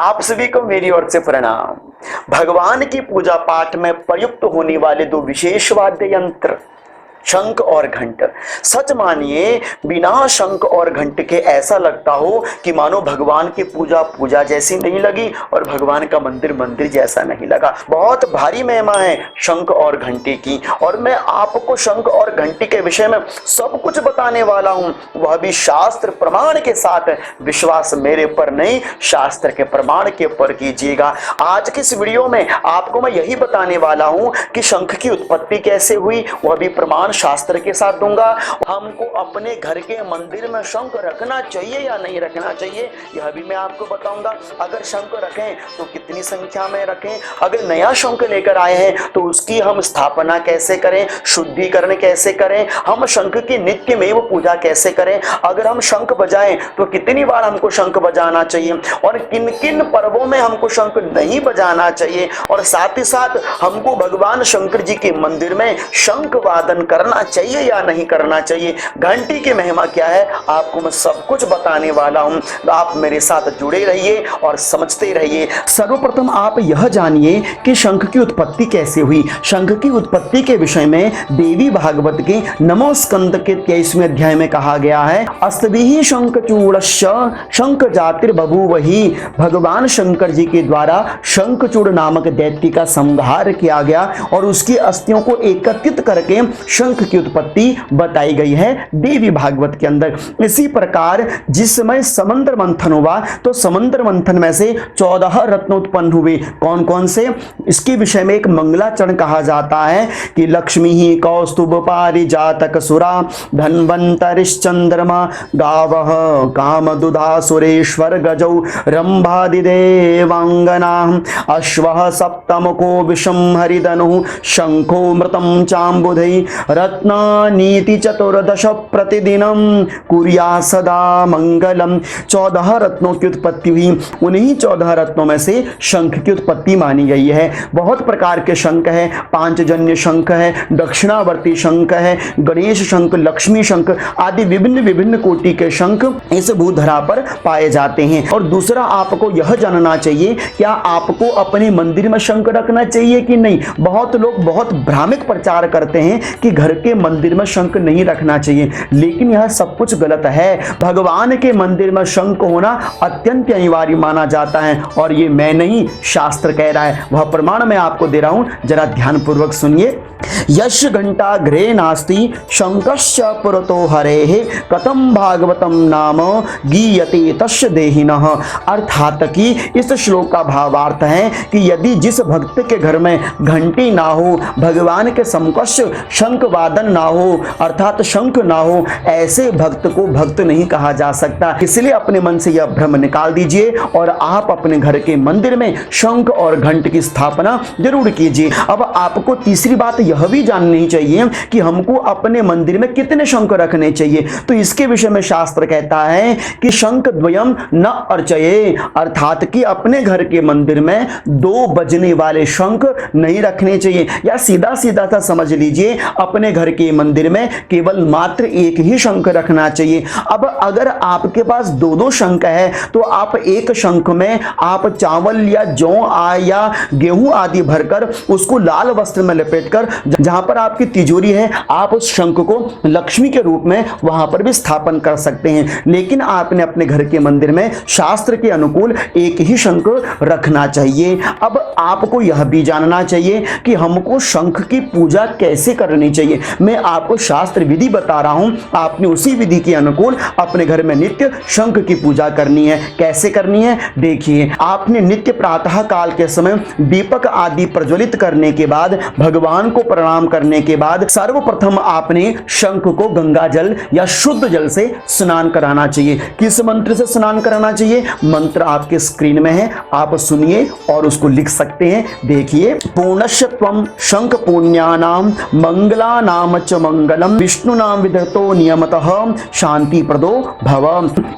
आप सभी को मेरी ओर से प्रणाम। भगवान की पूजा पाठ में प्रयुक्त होने वाले दो विशेष वाद्य यंत्र शंख और घंट। सच मानिए, बिना शंख और घंट के ऐसा लगता हो कि मानो भगवान की पूजा पूजा जैसी नहीं लगी और भगवान का मंदिर मंदिर जैसा नहीं लगा। बहुत भारी महिमा है शंख और घंटी की, और मैं आपको शंख और घंटी के विषय में सब कुछ बताने वाला हूं, वह भी शास्त्र प्रमाण के साथ। विश्वास मेरे पर नहीं, शास्त्र के प्रमाण के ऊपर कीजिएगा। आज की इस वीडियो में आपको मैं यही बताने वाला हूं कि शंख की उत्पत्ति कैसे हुई, वह भी प्रमाण शास्त्र के साथ दूंगा। हमको अपने घर के मंदिर में शंख रखना चाहिए या नहीं रखना चाहिए, यह भी मैं आपको बताऊंगा। अगर शंख रखें तो कितनी संख्या में रखें, अगर नया शंख लेकर आए हैं तो उसकी हम स्थापना कैसे करें, शुद्धिकरण कैसे करें, हम शंख की नित्य में वो पूजा कैसे करें, अगर हम शंख बजाएं तो कितनी बार हमको शंख बजाना चाहिए, और किन किन पर्वों में हमको शंख नहीं बजाना चाहिए, और साथ ही साथ हमको भगवान शंकर जी के मंदिर में शंख वादन करना चाहिए या नहीं करना चाहिए, घंटी की महिमा क्या है, आपको मैं सब कुछ बताने वाला हूं। तो आप मेरे साथ जुड़े रहिए और समझते रहिए। सर्वप्रथम आप यह जानिए कि शंख की उत्पत्ति कैसे हुई। शंख की उत्पत्ति के विषय में देवी भागवत के नवम स्कंद के 23वें अध्याय में कहा गया है, अस्त्भिः शंखचूड़स्य शंख जातिर्बभूवहि। भगवान शंकर जी के द्वारा शंखचूड़ नामक दैत्य का संहार किया गया और उसकी अस्थियों को एकत्रित करके शंख की उत्पत्ति बताई गई है देवी भागवत के अंदर। इसी प्रकार जिस समय समंदर मंथन हुआ तो समंदर मंथन में से 14 रत्न उत्पन्न हुए। कौन कौन से, इसके विषय में एक मंगलाचरण कहा जाता है कि लक्ष्मी ही कौस्तुभ पारिजातक सुरा धन्वंतरिश्चंद्रमा गावः कामदुधा सुरेश्वर गजौ रंभादिदेवांगना अश्वः सप्तमुखो विषम हरिधनुः शंखो मृतं चाम्बुधै रत्नानीति 14 प्रतिदिनम कुर्या सदा मंगलम। 14 रत्नों की उत्पत्ति हुई, उन्हीं 14 रत्नों में से शंख की उत्पत्ति मानी गई है। बहुत प्रकार के शंख है, पांचजन्य शंख है, दक्षिणावर्ती शंख है, गणेश शंख, लक्ष्मी शंख आदि विभिन्न विभिन्न कोटि के शंख इस भूधरा पर पाए जाते हैं। और दूसरा आपको यह जानना चाहिए, क्या आपको अपने मंदिर में शंख रखना चाहिए कि नहीं। बहुत लोग बहुत भ्रामक प्रचार करते हैं कि घर के मंदिर में शंख नहीं रखना चाहिए, लेकिन यह सब कुछ गलत है। भगवान के मंदिर में शंख होना अत्यंत अनिवार्य माना जाता है, और ये मैं नहीं, शास्त्र कह रहा है, वह प्रमाण मैं आपको दे रहा हूं, जरा ध्यानपूर्वक सुनिए। यश घंटा गृहे नास्ति शंखश्च पुरतो हरेः कथम भागवतम नाम गीयते तस्य देहिनः। अर्थात कि इस श्लोक का भावार्थ है कि यदि जिस भक्त के घर में घंटी ना हो, भगवान के समकक्ष शंख वादन ना हो, अर्थात शंख ना हो, ऐसे भक्त को भक्त नहीं कहा जा सकता। इसलिए अपने मन से यह भ्रम निकाल दीजिए और आप अपने घर के मंदिर में शंख और घंट की स्थापना जरूर कीजिए। अब आपको तीसरी बात यह भी जाननी चाहिए कि हमको अपने मंदिर में कितने शंख रखने चाहिए। तो इसके विषय में शास्त्र कहता है कि शंख द्वयम न अर्चये, अर्थात कि अपने घर के मंदिर में 2 बजने वाले शंख नहीं रखने चाहिए, या सीधा सीधा सा समझ लीजिए, अपने घर के मंदिर में केवल मात्र एक ही शंख रखना चाहिए। अब अगर आपके पास 2-2 शंख है तो आप एक शंख में आप चावल या जौ या गेहूं आदि भरकर उसको लाल वस्त्र में लपेटकर जहां पर आपकी तिजोरी है, आप उस शंख को लक्ष्मी के रूप में वहां पर भी स्थापन कर सकते हैं। लेकिन आपने अपने घर के मंदिर में शास्त्र के अनुकूल एक ही शंख रखना चाहिए। अब आपको यह भी जानना चाहिए कि हमको शंख की पूजा कैसे करनी चाहिए। मैं आपको शास्त्र विधि बता रहा हूं, आपने उसी विधि के अनुकूल अपने घर में नित्य शंख की पूजा करनी है। कैसे करनी है, देखिए। आपने नित्य प्रातः काल के समय दीपक आदि प्रज्वलित करने के बाद, भगवान को प्रणाम करने के बाद, सर्वप्रथम आपने शंख को गंगा जल या शुद्ध जल से स्नान कराना चाहिए। किस मंत्र से स्नान कराना चाहिए, मंत्र आपके स्क्रीन में है, आप सुनिए और उसको लिख सकते हैं। देखिए, पूर्णस्य त्वं शंख पुण्यानाम मंगलानाम च मंगलम विष्णुनाम विदतो नियमतः शांति प्रदो भव।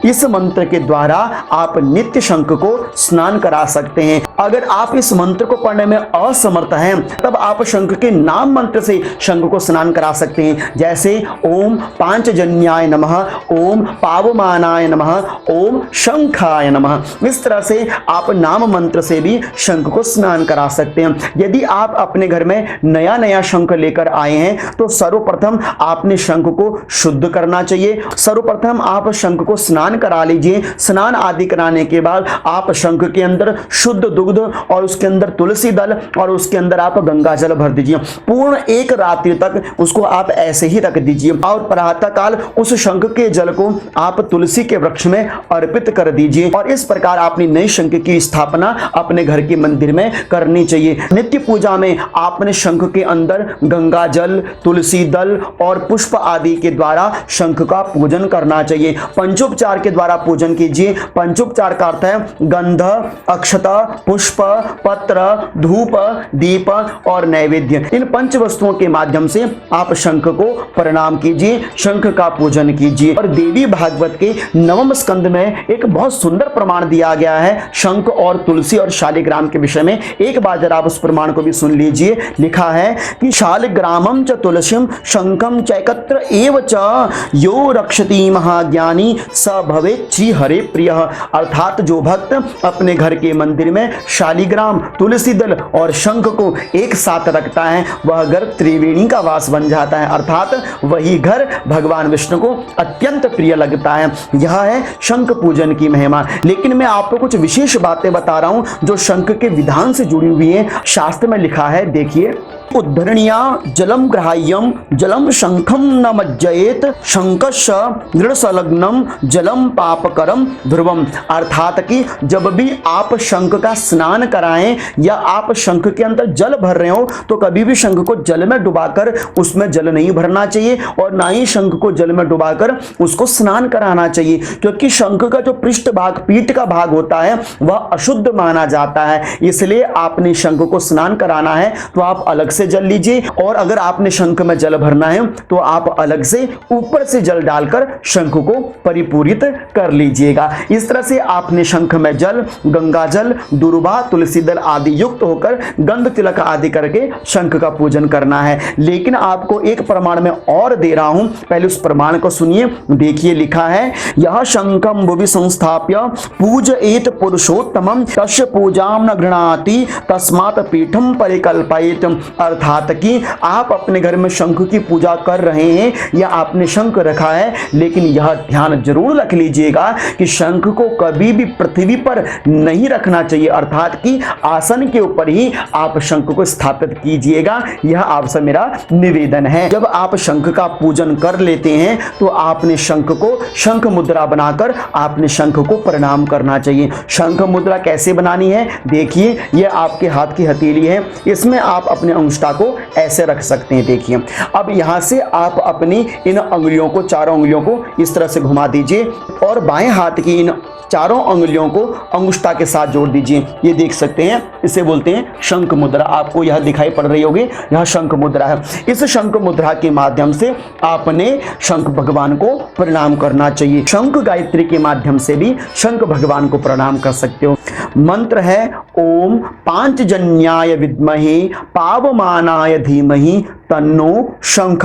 इस मंत्र के द्वारा आप नित्य शंख को स्नान करा सकते हैं। अगर आप इस मंत्र को पढ़ने में असमर्थ हैं, तब आप शंख के नाम नाम मंत्र से शंख को स्नान करा सकते हैं, जैसे ओम पांचजन्याय नमः, ओम पावमानाय नमः, ओम शंखाय नमः। इस तरह से आप नाम मंत्र से भी शंख को स्नान करा सकते हैं। यदि आप अपने घर में नया नया शंख लेकर आए हैं तो सर्वप्रथम आपने शंख को शुद्ध करना चाहिए। सर्वप्रथम आप शंख को स्नान करा लीजिए। स्नान आदि कराने के बाद आप शंख के अंदर शुद्ध दुग्ध और उसके अंदर तुलसी दल और उसके अंदर आप गंगा जल भर दीजिए। पूर्ण एक रात्रि तक उसको आप ऐसे ही रख दीजिए और प्रातः काल उस शंख के जल को आप तुलसी के वृक्ष में अर्पित कर दीजिए। और इस प्रकार अपनी नई शंख की स्थापना अपने घर के मंदिर में करनी चाहिए। नित्य पूजा में आपने शंख के अंदर गंगा जल, तुलसी दल और पुष्प आदि के द्वारा शंख का पूजन करना चाहिए। पंचोपचार के द्वारा पूजन कीजिए। पंचोपचार का अर्थ है गंध, अक्षता, पुष्प, पत्र, धूप, दीप और नैवेद्य। इन पंच वस्तुओं के माध्यम से आप शंख को प्रणाम कीजिए, शंख का पूजन कीजिए। और देवी भागवत के नवम स्कंद में एक बहुत सुंदर प्रमाण दिया गया है शंख और तुलसी और शालिग्राम के विषय में। एक बार जरा आप उस प्रमाण को भी सुन लीजिए। लिखा है कि शालिग्रामम च तुलसीम शंखम चैकत्र एव च यो रक्षति महाज्ञानी स भवेत् श्री हरे प्रिय। अर्थात जो भक्त अपने घर के मंदिर में शालिग्राम, तुलसी दल और शंख को एक साथ रखता है वह घर त्रिवेणी का वास बन जाता है, अर्थात वही घर भगवान विष्णु को अत्यंत प्रिय लगता है। यह है शंख पूजन की महिमा। लेकिन मैं आपको कुछ विशेष बातें बता रहा हूं जो शंख के विधान से जुड़ी हुई है। शास्त्र में लिखा है, देखिए, उद्धरणिया जलम ग्राह्यम जलम शंखम न मज्जयेत शंखश दृढ़ संलग्नम जलम पापकरम ध्रुवम। अर्थात कि जब भी आप शंख का स्नान कराएं या आप शंख के अंदर जल भर रहे हो तो कभी भी शंख को जल में डुबाकर उसमें जल नहीं भरना चाहिए और ना ही शंख को जल में डुबाकर उसको स्नान कराना चाहिए, क्योंकि शंख का जो पृष्ठ भाग, पीठ का भाग होता है वह अशुद्ध माना जाता है। इसलिए आपने शंख को स्नान कराना है तो आप अलग से जल लीजिए, और अगर आपने शंख में जल भरना है तो आप अलग से ऊपर से जल डालकर शंख को परिपूरित कर लीजिएगा। इस तरह से आपने शंख में जल, गंगा जल, दुर्वा, तुलसी दल आदि युक्त होकर गंध तिलक आदि करके शंख का पूजन करना है। लेकिन आपको एक प्रमाण में और दे रहा हूं, पहले उस प्रमाण को सुनिए। देखिए, लिखा है, यह शंखम भुवि संस्थाप्य पूजयेत पुरुषोत्तमम तस्य पूजाम न गृणाति तस्मात् पीठम परिकल्पयेत। अर्थात कि आप अपने घर में शंख की पूजा कर रहे हैं या आपने शंख रखा है, लेकिन यह ध्यान जरूर रख लीजिएगा कि शंख को कभी भी पृथ्वी पर नहीं रखना चाहिए, अर्थात कि आसन के ऊपर ही आप शंख को स्थापित कीजिएगा। यह आपसे मेरा निवेदन है। जब आप शंख का पूजन कर लेते हैं तो आपने शंख को शंख मुद्रा बनाकर आपने शंख को प्रणाम करना चाहिए। शंख मुद्रा कैसे बनानी है? देखिए, यह आपके हाथ की हथेली है, इसमें आप अपने अंगुष्ठा को ऐसे रख सकते हैं। देखिए, अब यहां से आप अपनी इन अंगुलियों को, चारों अंगुलियों को इस तरह से घुमा दीजिए और बाएं हाथ की इन चारों अंगुलियों को अंगुष्ठा के साथ जोड़ दीजिए। ये देख सकते हैं, इसे बोलते हैं शंख मुद्रा। आपको यह दिखाई पड़ रही होगी, यह शंख मुद्रा है। इस शंख मुद्रा के माध्यम से आपने शंख भगवान को प्रणाम करना चाहिए। शंख गायत्री के माध्यम से भी शंख भगवान को प्रणाम कर सकते हो। मंत्र है, ओम पांचजन्याय विद्महे पावमानाय धीमहि तन्नो शंख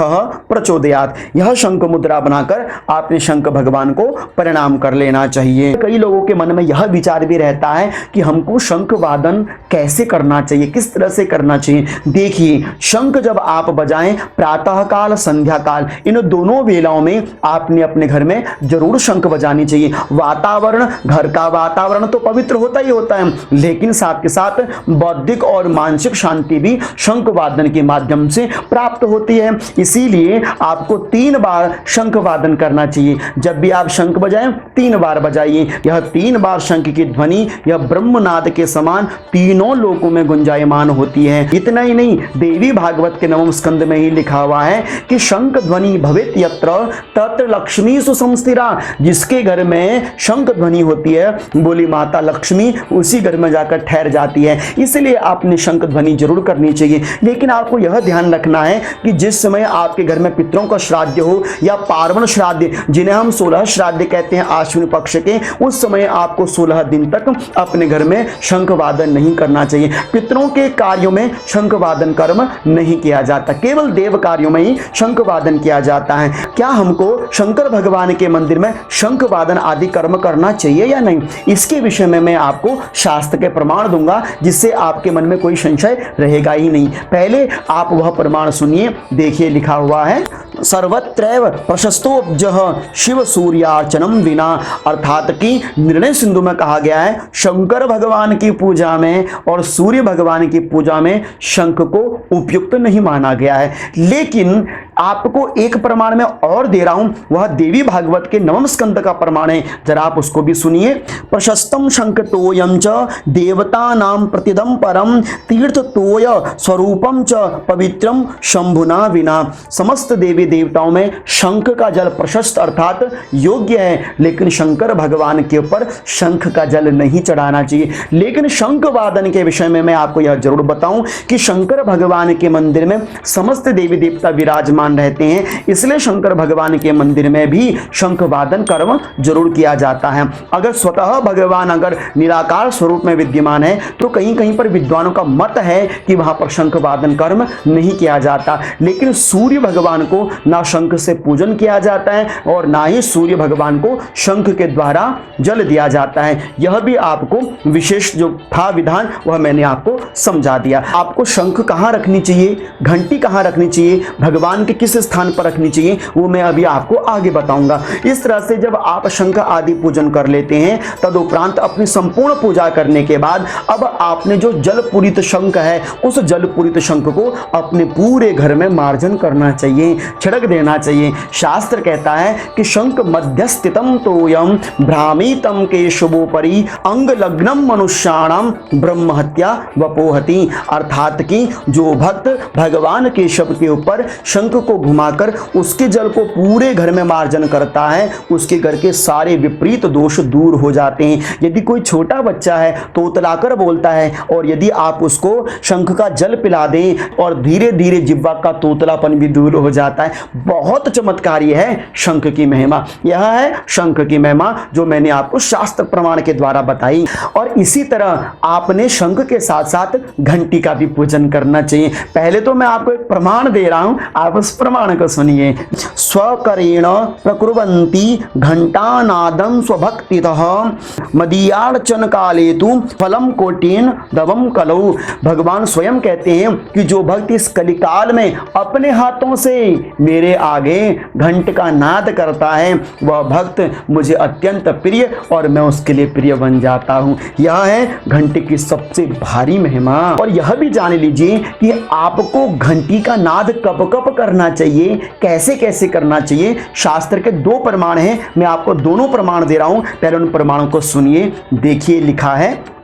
प्रचोदयात्। यह शंख मुद्रा बनाकर आपने शंख भगवान को प्रणाम कर लेना चाहिए। कई लोगों के मन में यह विचार भी रहता है कि हमको शंख वादन कैसे करना चाहिए, किस तरह से करना चाहिए। देखिए, शंख जब आप बजाएं प्रातः काल, संध्या काल, इन दोनों वेलाओं में आपने अपने घर में जरूर शंख बजानी चाहिए। वातावरण, घर का वातावरण तो पवित्र होता ही होता है, लेकिन साथ के साथ बौद्धिक और मानसिक शांति भी शंख वादन के माध्यम से प्राप्त होती है। इसीलिए आपको 3 बार शंख वादन करना चाहिए। जब भी आप शंख बजाएं 3 बार बजाइए। यह 3 बार शंख की ध्वनि यह ब्रह्मनाद के समान तीनों लोकों में गुंजायमान होती है। इतना ही नहीं, देवी भागवत के नवम स्कंद में ही लिखा हुआ है कि शंख ध्वनि भवेत यत्र तत्र लक्ष्मी सुसंस्थिरा। जिसके घर में शंख ध्वनि होती है, बोली माता लक्ष्मी उसी घर में जाकर ठहर जाती है। इसलिए आपने शंख ध्वनि जरूर करनी चाहिए। लेकिन आपको यह ध्यान रखना है कि जिस समय आपके घर में पितरों का श्राद्ध हो या पार्वण श्राद्ध, जिन्हें हम 16 श्राद्ध कहते हैं आश्विन पक्ष के, उस समय आपको 16 दिन तक अपने घर में शंख वादन नहीं करना चाहिए। पितरों के कार्यों में शंख वादन कर्म नहीं किया जाता, केवल देव कार्यों में ही शंख वादन किया जाता है। क्या हमको शंकर भगवान के मंदिर में शंख वादन आदि कर्म करना चाहिए या नहीं, इसके विषय में मैं आपको शास्त्र के प्रमाण दूंगा, जिससे आपके मन में कोई संशय रहेगा ही नहीं। पहले आप वह प्रमाण सुनिए। देखिए लिखा हुआ है, सर्वत्रैव प्रशस्तोब्जः शिव सूर्यार्चनम विना, अर्थात कि निर्णय सिंधु में कहा गया है शंकर भगवान की पूजा में और सूर्य भगवान की पूजा में शंख को उपयुक्त नहीं माना गया है। लेकिन आपको एक प्रमाण में और दे रहा हूं, वह देवी भागवत के 9वें स्कंद का प्रमाण है, जरा आप उसको भी सुनिए। प्रशस्तम शंख तोयम च देवता नाम प्रतिदम परम तीर्थ तोय स्वरूपम च पवित्रम शंभुना विना। समस्त देवी देवताओं में शंख का जल प्रशस्त अर्थात योग्य है, लेकिन शंकर भगवान के ऊपर शंख का जल नहीं चढ़ाना चाहिए। लेकिन शंख वादन के विषय में मैं आपको यह जरूर बताऊं कि शंकर भगवान के मंदिर में समस्त देवी देवता विराजमान रहते हैं, इसलिए शंकर भगवान के मंदिर में भी शंख वादन कर्म जरूर किया जाता है। अगर स्वतः भगवान अगर निराकार स्वरूप में विद्यमान है तो कहीं कहीं पर विद्वानों का मत है कि वहां पर शंख वादन कर्म नहीं किया जाता। लेकिन सूर्य भगवान को ना शंख से पूजन किया जाता है और ना ही सूर्य भगवान को शंख के द्वारा जल दिया जाता है। यह भी आपको विशेष जो था विधान वह मैंने आपको समझा दिया। आपको शंख कहाँ रखनी चाहिए, घंटी कहाँ रखनी चाहिए, भगवान के किस स्थान पर रखनी चाहिए, वो मैं अभी आपको आगे बताऊंगा। इस तरह से जब आप शंख आदि पूजन कर लेते हैं, तदुपरांत अपनी संपूर्ण पूजा करने के बाद अब आपने जो जल पूरित शंख है, उस जल पूरित शंख को अपने पूरे घर में मार्जन करना चाहिए, छिड़क देना चाहिए। शास्त्र कहता है कि शंख मध्यस्थितम तोयम भ्रामितम केशवोपरि अंग लग्नम मनुष्याणाम ब्रह्महत्या वपोहति, अर्थात कि जो भक्त भगवान केशव के ऊपर शंख को घुमाकर उसके जल को पूरे घर में मार्जन करता है, उसके घर के सारे विपरीत दोष दूर हो जाते हैं। यदि कोई छोटा बच्चा है तो उतलाकर बोलता है, और यदि आप उसको शंख का जल पिला दें और धीरे धीरे जिह्वा का तोतलापन भी दूर हो जाता है। बहुत चमत्कारी है शंख की महिमा। यह है शंख की महिमा जो मैंने आपको शास्त्र प्रमाण के द्वारा बताई। और इसी तरह आपने शंख के साथ साथ घंटी का भी पूजन करना चाहिए। पहले तो मैं आपको एक प्रमाण दे रहा हूं, आप उस प्रमाण को सुनिए। स्वकरेण प्रकुर्वन्ति घंटानादं स्वभक्तितः मदीयार्चन काले तु फलम कोटिन दवम कलौ। भगवान स्वयं कहते हैं कि जो भक्त इस कलिकाल में अपने हाथों से मेरे आगे घंट का नाद करता है, वह भक्त मुझे अत्यंत प्रिय और मैं उसके लिए प्रिय बन जाता हूं। यह है घंटे की सबसे भारी महिमा। और यह भी जान लीजिए कि आपको घंटी का नाद कब कब करना चाहिए, कैसे कैसे करना चाहिए। शास्त्र के 2 प्रमाण हैं, मैं आपको दोनों प्रमाण दे रहा हूं। पहले उन प्रमाणों को सुनिए। देखिए लिखा है,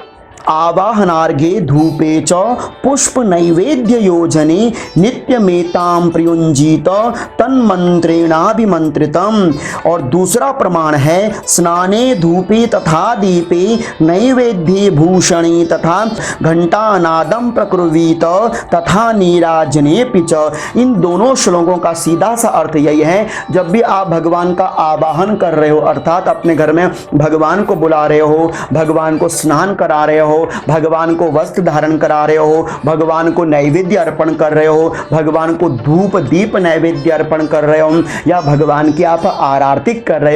आवाहनार्घे धूपे च पुष्प नैवेद्य योजने नित्यमेतां प्रयुंजीत तन्मंत्रेणाभिमंत्रितम। और दूसरा प्रमाण है, स्नाने धूपे तथा दीपे नैवेद्ये भूषणे तथा घंटानादम प्रकुर्वीत तथा नीराजनेपि च। इन दोनों श्लोकों का सीधा सा अर्थ यही है, जब भी आप भगवान का आवाहन कर रहे हो, अर्थात अपने घर में भगवान को बुला रहे हो, भगवान को स्नान करा रहे हो, भगवान को वस्त्र धारण करा रहे हो, भगवान को नैवेद्य अर्पण कर रहे हो, भगवान को धूप दीप नैवेद्य अर्पण कर रहे हो, या भगवान की आप आरती कर रहे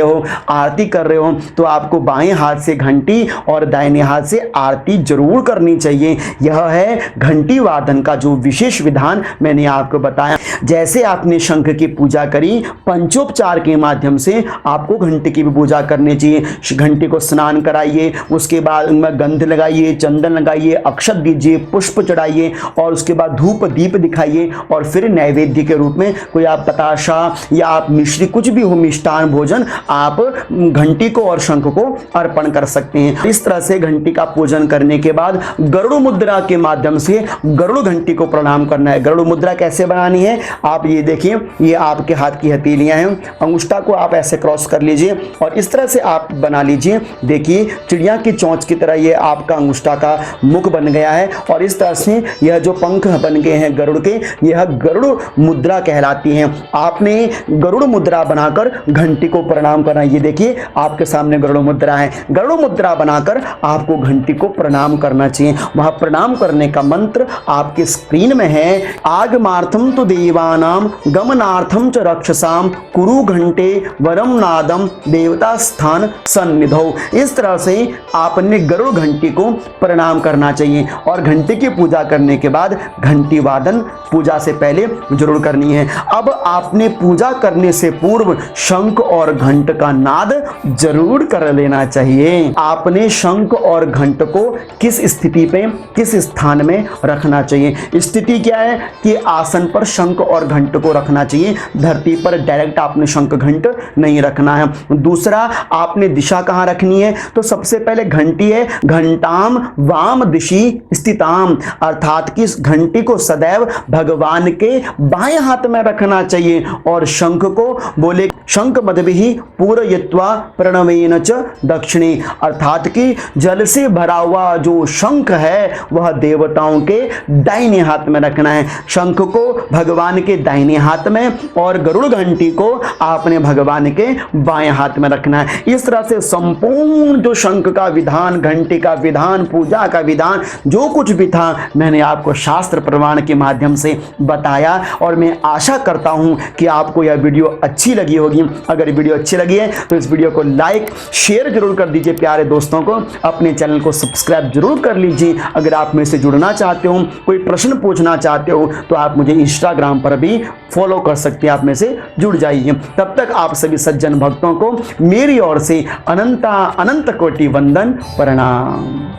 हो, तो आपको बाएं हाथ से घंटी और दाहिने हाथ से आरती जरूर करनी चाहिए। यह है घंटी वादन का जो विशेष विधान मैंने आपको बताया। जैसे आपने शंख की पूजा करी, पंचोपचार के माध्यम से आपको घंटी की भी पूजा करनी चाहिए। घंटी को स्नान कराइए, उसके बाद उनमें गंध लगाइए, चंदन लगाइए, अक्षत दीजिए, पुष्प चढ़ाइए और उसके बाद धूप दीप दिखाइए, और फिर नैवेद्य के रूप में कोई आप बताशा या आप मिश्री कुछ भी हो, मिष्टान भोजन आप घंटी को और शंख को अर्पण कर सकते हैं। इस तरह से घंटी का पूजन करने के बाद गरुड़ मुद्रा के माध्यम से गरुड़ घंटी को प्रणाम करना है। गरुड़ मुद्रा कैसे बनानी है, आप ये देखिए, ये आपके हाथ की हथेलियां हैं, अंगुष्ठा को आप ऐसे क्रॉस कर लीजिए और इस तरह से आप बना लीजिए। देखिए चिड़िया की चोंच की तरह ये आपका अंगुष्ठा चतुष्टा का मुख बन गया है और इस तरह से यह जो पंख बन गए हैं गरुड़ के, यह गरुड़ मुद्रा कहलाती है। आपने गरुड़ मुद्रा बनाकर घंटी को प्रणाम करना। ये देखिए आपके सामने गरुड़ मुद्रा है। गरुड़ मुद्रा बनाकर आपको घंटी को प्रणाम करना चाहिए। वह प्रणाम करने का मंत्र आपके स्क्रीन में है। आगमार्थम तो देवानाम गमनार्थम च रक्षसाम कुरु घंटे वरम नादम देवता स्थान सन्निधौ। इस तरह से आपने गरुड़ घंटी को प्रणाम करना चाहिए और घंटी की पूजा करने के बाद घंटी वादन पूजा से पहले जरूर करनी है। अब आपने पूजा करने से पूर्व शंख और घंट का नाद जरूर कर लेना चाहिए। आपने शंख और घंट को किस स्थिति पे, किस स्थान में रखना चाहिए? स्थिति क्या है कि आसन पर शंख और घंट को रखना चाहिए। धरती पर डायरेक्ट आपने शंख घंट नहीं रखना है। दूसरा, आपने दिशा कहाँ रखनी है? तो सबसे पहले घंटी है घंटाम वाम दिशि स्थिताम, अर्थात कि इस घंटी को सदैव भगवान के बाएं हाथ में रखना चाहिए और शंख को बोले शंख मदभिः पूरयित्वा प्रणवेन च दक्षिणे, अर्थात कि जल से भरा हुआ जो शंख है वह देवताओं के दाहिने हाथ में रखना है। शंख को भगवान के दाहिने हाथ में और गरुड़ घंटी को आपने भगवान के बाएं हाथ में रखना है। इस तरह से संपूर्ण जो शंख का विधान, घंटी का विधान, पूजा का विधान, जो कुछ भी था मैंने आपको शास्त्र प्रमाण के माध्यम से बताया और मैं आशा करता हूं कि आपको यह वीडियो अच्छी लगी होगी। अगर वीडियो अच्छी लगी है तो इस वीडियो को लाइक शेयर जरूर कर दीजिए प्यारे दोस्तों को। अपने चैनल को सब्सक्राइब जरूर कर लीजिए। अगर आप मेरे से जुड़ना चाहते हो, कोई प्रश्न पूछना चाहते हो तो आप मुझे इंस्टाग्राम पर भी फॉलो कर सकते हैं। आप में से जुड़ जाइए। तब तक आप सभी सज्जन भक्तों को मेरी ओर से अनंत कोटि वंदन प्रणाम।